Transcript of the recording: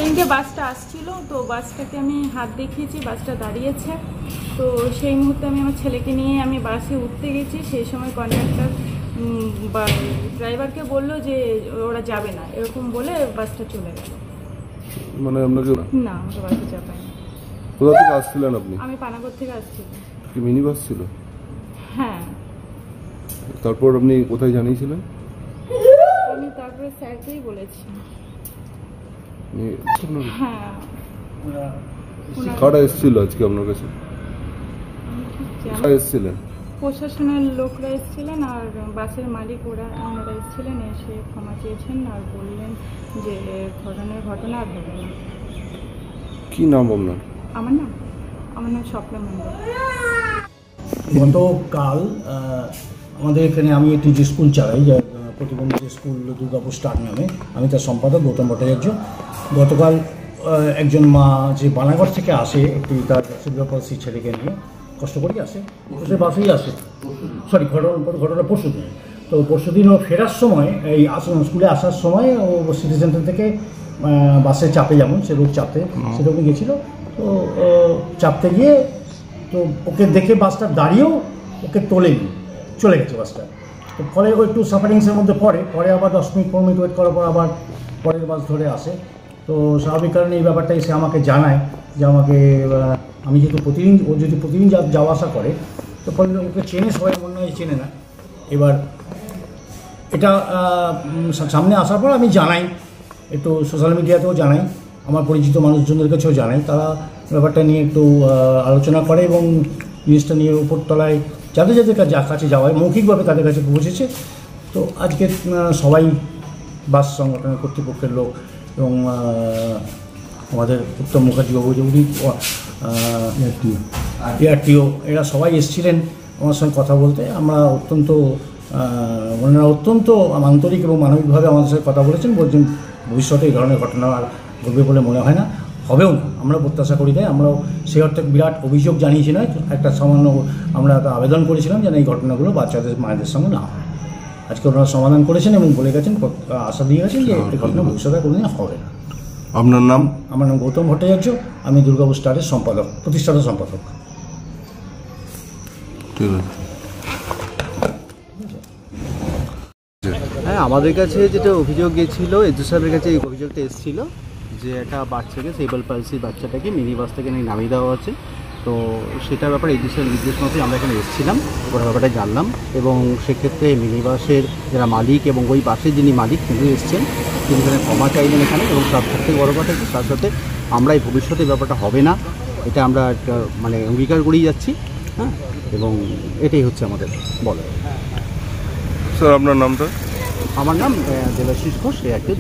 সেদিনকে বাসটা আসছিল, তো বাসটাকে আমি হাত দেখিয়েছি, বাসটা দাঁড়িয়েছে। তো সেই মুহূর্তে আমি আমার ছেলেকে নিয়ে আমি বাসে উঠতে গেছি। সেই সময় কন্ডাক্টর বা ড্রাইভারকে বললো যে ওরা যাবে না, এরকম বলে বাসটা চলে গেল। মানে আপনাকে না, আমাকে বাসে চাপায়নি। কোথা থেকে আসছিলেন আপনি? আমি পানাগড় থেকে আসছিলাম। কি মিনি বাস ছিল? হ্যাঁ। তারপর আপনি কোথায় জানিয়েছিলেন? আমি তারপরে স্যারকেই বলেছি। হ্যাঁ। কারা এসেছিল আজকে আপনার কাছে? কারা এসেছিলেন? প্রশাসনের লোকরা এসেছিলেন আর বাসের মালিক ওনারা এসেছিলেন, এসে ক্ষমা চেয়েছেন আর বললেন যে ধরনের ঘটনা আর হবে না। কি নাম আপনার? আমার নাম স্বপ্না মণ্ডল। গতকাল আমাদের এখানে আমি একটি যে স্কুল চালাই, যে প্রতিবন্ধী স্কুল দুর্গাপুর স্টার নামে, আমি তার সম্পাদক গৌতম ভট্টাচার্য। গতকাল একজন মা যে বানাগড় থেকে আসে একটি তার সিলভার পলসি ছেলেকে নিয়ে, কষ্ট করেই আসে, সে বাসেই আসে, সরি ঘটনা পরশু দিন। তো পরশু দিন ও ফেরার সময় এই স্কুলে আসার সময় ও সিটি সেন্টার থেকে বাসে চাপে, যেমন সে রোজ চাপতে সেরকমই গেছিলো। তো চাপতে গিয়ে তো ওকে দেখে বাসটা দাঁড়িয়েও ওকে তোলেনি, চলে গেছে বাসটা। তো ফলে ও একটু সাফারিংসের মধ্যে পরে আবার 10 মিনিট 15 মিনিট ওয়েট করার পর আবার পরের বাস ধরে আসে। তো স্বাভাবিক কারণে এই ব্যাপারটাই সে আমাকে জানায় যে আমাকে, আমি যেহেতু প্রতিদিন যাওয়া আসা করে, তো ফলে ওকে চেনে সবাই, মনে হয় চেনে না। এবার এটা সামনে আসার পর আমি জানাই, একটু সোশ্যাল মিডিয়াতেও জানাই, আমার পরিচিত মানুষজনদের কাছেও জানাই, তারা ব্যাপারটা নিয়ে একটু আলোচনা করে এবং জিনিসটা নিয়ে উপরতলায় যাদের কাছে যাওয়ায় মৌখিকভাবে তাদের কাছে পৌঁছেছে। তো আজকে সবাই বাস সংগঠনের কর্তৃপক্ষের লোক এবং আমাদের উত্তম মুখার্জি বাবু উনি এআরটিও, এরা সবাই এসেছিলেন আমার সঙ্গে কথা বলতে। আমরা ওনারা অত্যন্ত আন্তরিক এবং মানবিকভাবে আমাদের সাথে কথা বলেছেন, বলছেন ভবিষ্যতে এই ধরনের ঘটনা আর ঘটবে বলে মনে হয় না, হবেও না, আমরা প্রত্যাশা করি। তাই আমরাও সেই অর্থে বিরাট অভিযোগ জানিয়েছি নয়, একটা সামান্য আমরা আবেদন করেছিলাম যেন এই ঘটনাগুলো বাচ্চাদের মায়েদের সঙ্গে না হয়। আজকে ওনারা সমাধান করেছেন এবং বলে গেছেন, আশা দিয়ে গেছেন যে এই ঘটনা ভবিষ্যতে কোনোদিন হবে না। আপনার নাম? আমার নাম গৌতম ভট্টাচার্য, আমি দুর্গাপুর স্টারের প্রতিষ্ঠাতা সম্পাদক। ঠিক আছে। হ্যাঁ, আমাদের কাছে যেটা অভিযোগ গিয়েছিল, এজু সাহেবের কাছে এই অভিযোগটা এসেছিলো যে একটা বাচ্চাকে, সেরিব্রাল পালসির বাচ্চাটাকে মিনি বাস থেকে নামিয়ে দেওয়া হচ্ছে। তো সেটার ব্যাপারে এজু সাহেবের নির্দেশ মতোই আমরা এখানে এসেছিলাম, ওরা ব্যাপারটা জানলাম। এবং সেক্ষেত্রে মিনি বাসের যারা মালিক এবং ওই বাসের যিনি মালিক তিনি এসছেন, তিনি এখানে ক্ষমা চাইলেন এখানে। এবং সব থেকে বড়ো কথা হচ্ছে তার সাথে আমরা এই ভবিষ্যতে ব্যাপারটা হবে না, এটা আমরা একটা মানে অঙ্গীকার করেই যাচ্ছি। হ্যাঁ, এবং এটাই হচ্ছে আমাদের বলা। স্যার আপনার নামটা? আমার নাম দেবাশিস ঘোষ, এআরটিও।